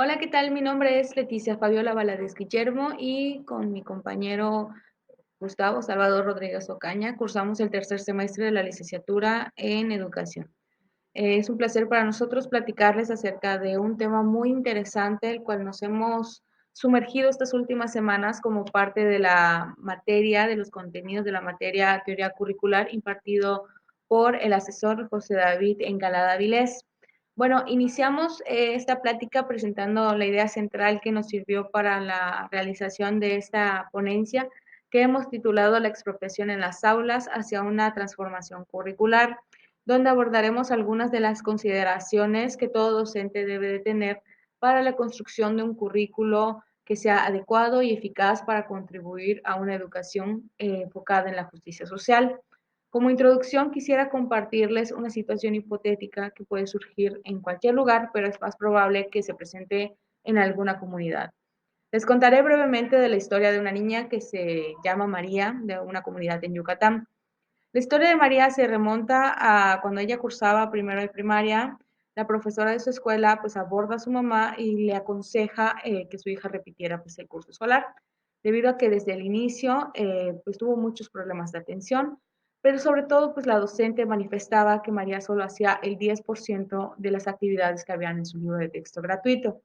Hola, ¿qué tal? Mi nombre es Leticia Fabiola Valadez Guillermo y con mi compañero Gustavo Salvador Rodríguez Ocaña cursamos el tercer semestre de la licenciatura en Educación. Es un placer para nosotros platicarles acerca de un tema muy interesante, el cual nos hemos sumergido estas últimas semanas como parte de la materia, de los contenidos de la materia Teoría Curricular impartido por el asesor José David Encalada Vilés. Bueno, iniciamos esta plática presentando la idea central que nos sirvió para la realización de esta ponencia que hemos titulado La expropiación en las aulas hacia una transformación curricular, donde abordaremos algunas de las consideraciones que todo docente debe de tener para la construcción de un currículo que sea adecuado y eficaz para contribuir a una educación enfocada en la justicia social. Como introducción, quisiera compartirles una situación hipotética que puede surgir en cualquier lugar, pero es más probable que se presente en alguna comunidad. Les contaré brevemente de la historia de una niña que se llama María, de una comunidad en Yucatán. La historia de María se remonta a cuando ella cursaba primero de primaria. La profesora de su escuela pues aborda a su mamá y le aconseja que su hija repitiera pues el curso escolar, debido a que desde el inicio pues tuvo muchos problemas de atención, pero sobre todo pues la docente manifestaba que María solo hacía el 10% de las actividades que habían en su libro de texto gratuito.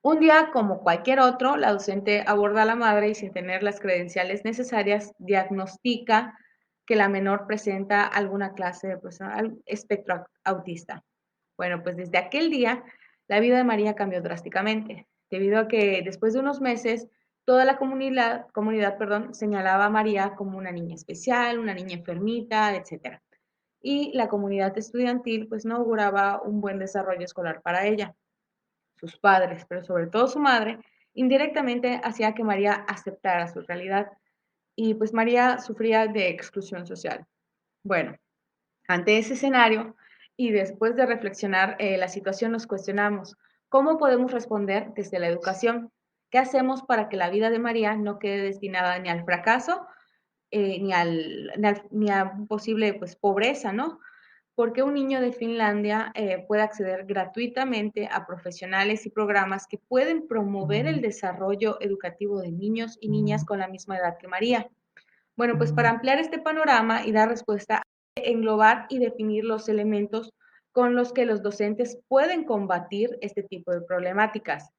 Un día, como cualquier otro, la docente aborda a la madre y sin tener las credenciales necesarias, diagnostica que la menor presenta alguna clase de espectro autista. Bueno, pues desde aquel día, la vida de María cambió drásticamente, debido a que después de unos meses, toda la comunidad, señalaba a María como una niña especial, una niña enfermita, etcétera. Y la comunidad estudiantil pues no auguraba un buen desarrollo escolar para ella. Sus padres, pero sobre todo su madre, indirectamente hacía que María aceptara su realidad y pues María sufría de exclusión social. Bueno, ante ese escenario y después de reflexionar la situación nos cuestionamos, ¿cómo podemos responder desde la educación? ¿Qué hacemos para que la vida de María no quede destinada ni al fracaso ni a posible pues, pobreza, ¿no? Porque un niño de Finlandia puede acceder gratuitamente a profesionales y programas que pueden promover el desarrollo educativo de niños y niñas con la misma edad que María. Bueno, pues para ampliar este panorama y dar respuesta, englobar y definir los elementos con los que los docentes pueden combatir este tipo de problemáticas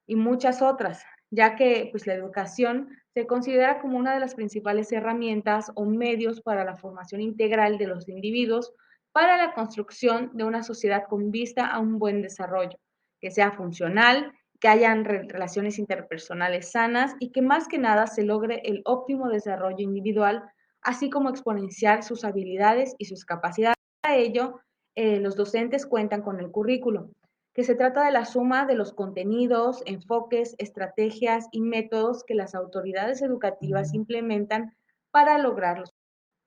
y muchas otras, ya que pues, la educación se considera como una de las principales herramientas o medios para la formación integral de los individuos para la construcción de una sociedad con vista a un buen desarrollo, que sea funcional, que hayan relaciones interpersonales sanas y que más que nada se logre el óptimo desarrollo individual, así como exponenciar sus habilidades y sus capacidades. Para ello, los docentes cuentan con el currículo, que se trata de la suma de los contenidos, enfoques, estrategias y métodos que las autoridades educativas implementan para lograrlos.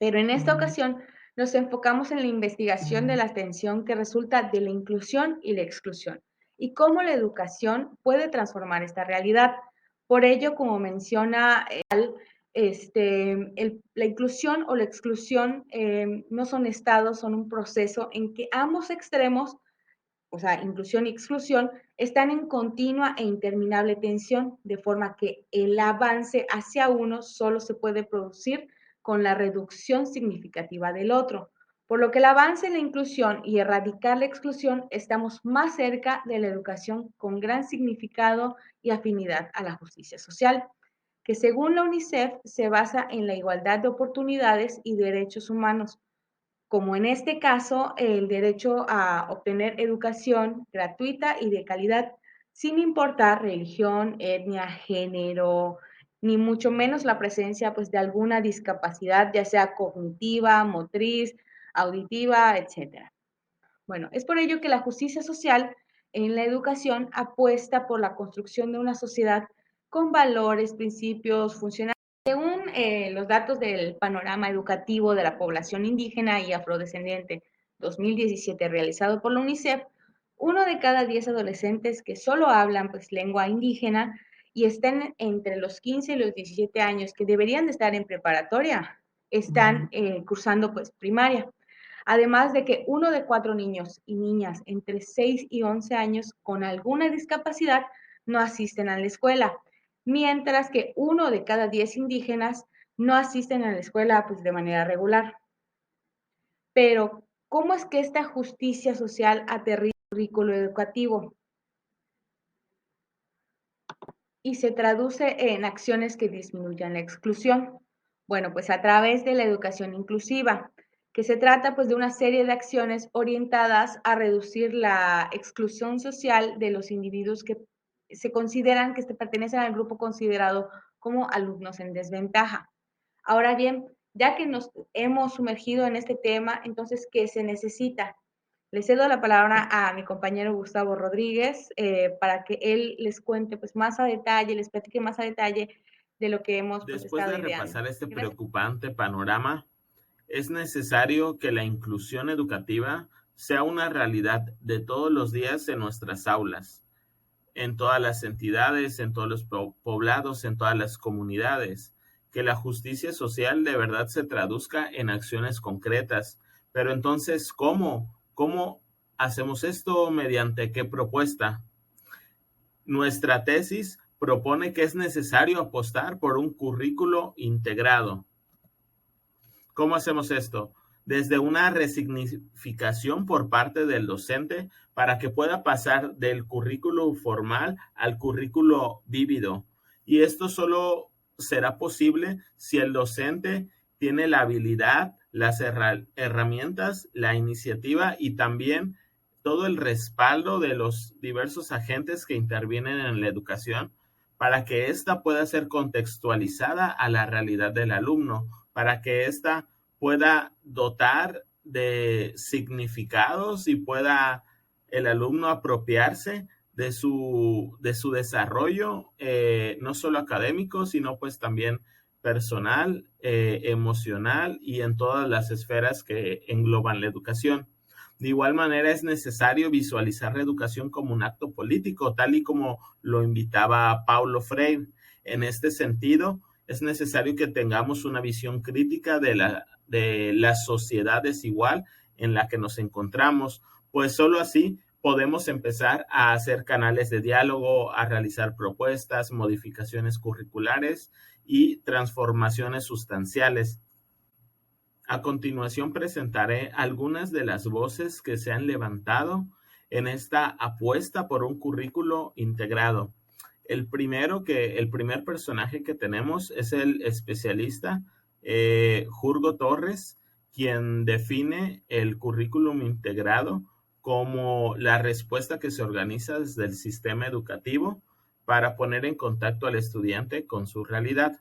Pero en esta ocasión nos enfocamos en la investigación de la tensión que resulta de la inclusión y la exclusión y cómo la educación puede transformar esta realidad. Por ello, como menciona la inclusión o la exclusión no son estados, son un proceso en que ambos extremos, o sea, inclusión y exclusión, están en continua e interminable tensión, de forma que el avance hacia uno solo se puede producir con la reducción significativa del otro. Por lo que el avance en la inclusión y erradicar la exclusión, estamos más cerca de la educación con gran significado y afinidad a la justicia social, que según la UNICEF se basa en la igualdad de oportunidades y derechos humanos, como en este caso el derecho a obtener educación gratuita y de calidad, sin importar religión, etnia, género, ni mucho menos la presencia pues, de alguna discapacidad, ya sea cognitiva, motriz, auditiva, etcétera. Bueno, es por ello que la justicia social en la educación apuesta por la construcción de una sociedad con valores, principios, funcionales. Según los datos del panorama educativo de la población indígena y afrodescendiente 2017 realizado por la UNICEF, uno de cada 10 adolescentes que solo hablan pues, lengua indígena y están entre los 15 y los 17 años que deberían de estar en preparatoria, están cursando pues primaria. Además de que 1 de 4 niños y niñas entre 6 y 11 años con alguna discapacidad no asisten a la escuela, mientras que 1 de cada 10 indígenas no asisten a la escuela pues, de manera regular. Pero, ¿cómo es que esta justicia social aterriza en el currículo educativo y se traduce en acciones que disminuyan la exclusión? Bueno, pues a través de la educación inclusiva, que se trata pues de una serie de acciones orientadas a reducir la exclusión social de los individuos que se consideran que pertenecen al grupo considerado como alumnos en desventaja. Ahora bien, ya que nos hemos sumergido en este tema, entonces, ¿qué se necesita? Le cedo la palabra a mi compañero Gustavo Rodríguez para que él les cuente pues, más a detalle, les platique más a detalle de lo que hemos pues, Después estado de ideando. repasar este Gracias. preocupante panorama, es necesario que la inclusión educativa sea una realidad de todos los días en nuestras aulas, en todas las entidades, en todos los poblados, en todas las comunidades. Que la justicia social de verdad se traduzca en acciones concretas. Pero entonces, ¿cómo? ¿Cómo hacemos esto? ¿Mediante qué propuesta? Nuestra tesis propone que es necesario apostar por un currículo integrado. ¿Cómo hacemos esto? Desde una resignificación por parte del docente para que pueda pasar del currículo formal al currículo vívido. Y esto solo será posible si el docente tiene la habilidad, las herramientas, la iniciativa y también todo el respaldo de los diversos agentes que intervienen en la educación para que ésta pueda ser contextualizada a la realidad del alumno, para que ésta pueda dotar de significados y pueda el alumno apropiarse de su desarrollo, no solo académico, sino pues también personal, emocional y en todas las esferas que engloban la educación. De igual manera, es necesario visualizar la educación como un acto político, tal y como lo invitaba Paulo Freire. En este sentido, es necesario que tengamos una visión crítica de la sociedad desigual en la que nos encontramos, pues solo así podemos empezar a hacer canales de diálogo, a realizar propuestas, modificaciones curriculares y transformaciones sustanciales. A continuación presentaré algunas de las voces que se han levantado en esta apuesta por un currículo integrado. El primer personaje que tenemos es el especialista Jurgo Torres, quien define el currículum integrado como la respuesta que se organiza desde el sistema educativo para poner en contacto al estudiante con su realidad.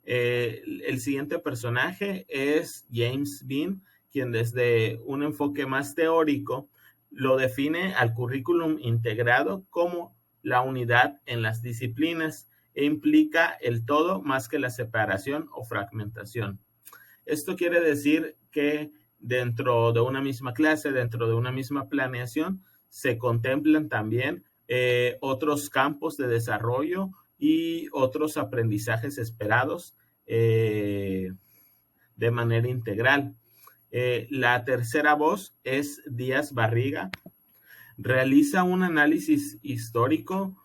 El siguiente personaje es James Bean, quien desde un enfoque más teórico lo define al currículum integrado como la unidad en las disciplinas e implica el todo más que la separación o fragmentación. Esto quiere decir que dentro de una misma clase, dentro de una misma planeación, se contemplan también otros campos de desarrollo y otros aprendizajes esperados de manera integral. La tercera voz es Díaz Barriga. Realiza un análisis histórico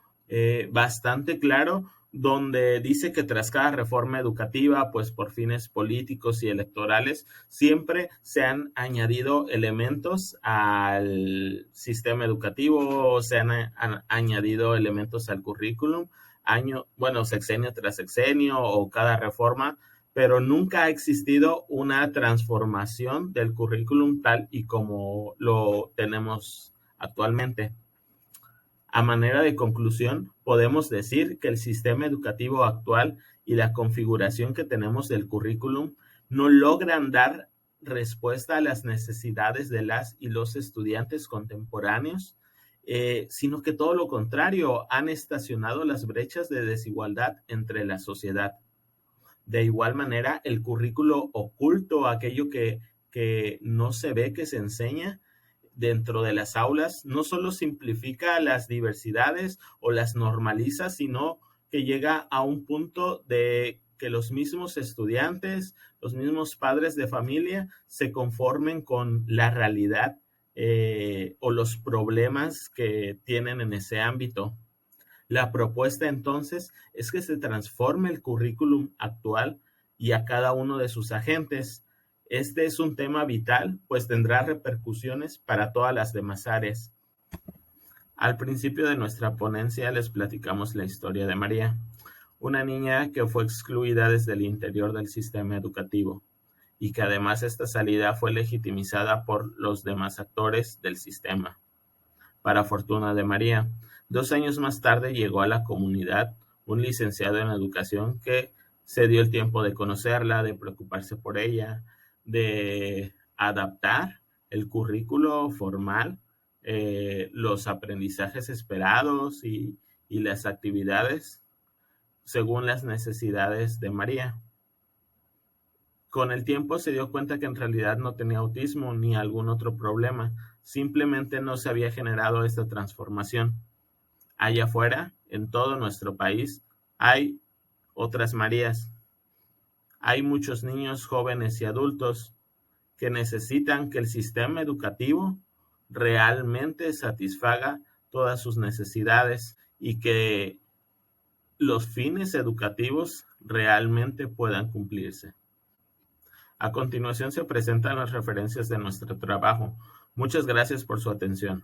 bastante claro donde dice que tras cada reforma educativa, pues por fines políticos y electorales, siempre se han añadido elementos al sistema educativo, se han añadido elementos al currículum, sexenio tras sexenio o cada reforma, pero nunca ha existido una transformación del currículum tal y como lo tenemos actualmente. A manera de conclusión, podemos decir que el sistema educativo actual y la configuración que tenemos del currículum no logran dar respuesta a las necesidades de las y los estudiantes contemporáneos, sino que todo lo contrario, han estacionado las brechas de desigualdad entre la sociedad. De igual manera, el currículo oculto, aquello que no se ve, que se enseña, dentro de las aulas no solo simplifica las diversidades o las normaliza, sino que llega a un punto de que los mismos estudiantes, los mismos padres de familia se conformen con la realidad o los problemas que tienen en ese ámbito. La propuesta entonces es que se transforme el currículum actual y a cada uno de sus agentes. Este es un tema vital, pues tendrá repercusiones para todas las demás áreas. Al principio de nuestra ponencia les platicamos la historia de María, una niña que fue excluida desde el interior del sistema educativo y que además esta salida fue legitimizada por los demás actores del sistema. Para fortuna de María, 2 años más tarde llegó a la comunidad un licenciado en educación que se dio el tiempo de conocerla, de preocuparse por ella, de adaptar el currículo formal, los aprendizajes esperados y las actividades según las necesidades de María. Con el tiempo se dio cuenta que en realidad no tenía autismo ni algún otro problema, simplemente no se había generado esta transformación. Allá afuera, en todo nuestro país, hay otras Marías. Hay muchos niños, jóvenes y adultos que necesitan que el sistema educativo realmente satisfaga todas sus necesidades y que los fines educativos realmente puedan cumplirse. A continuación se presentan las referencias de nuestro trabajo. Muchas gracias por su atención.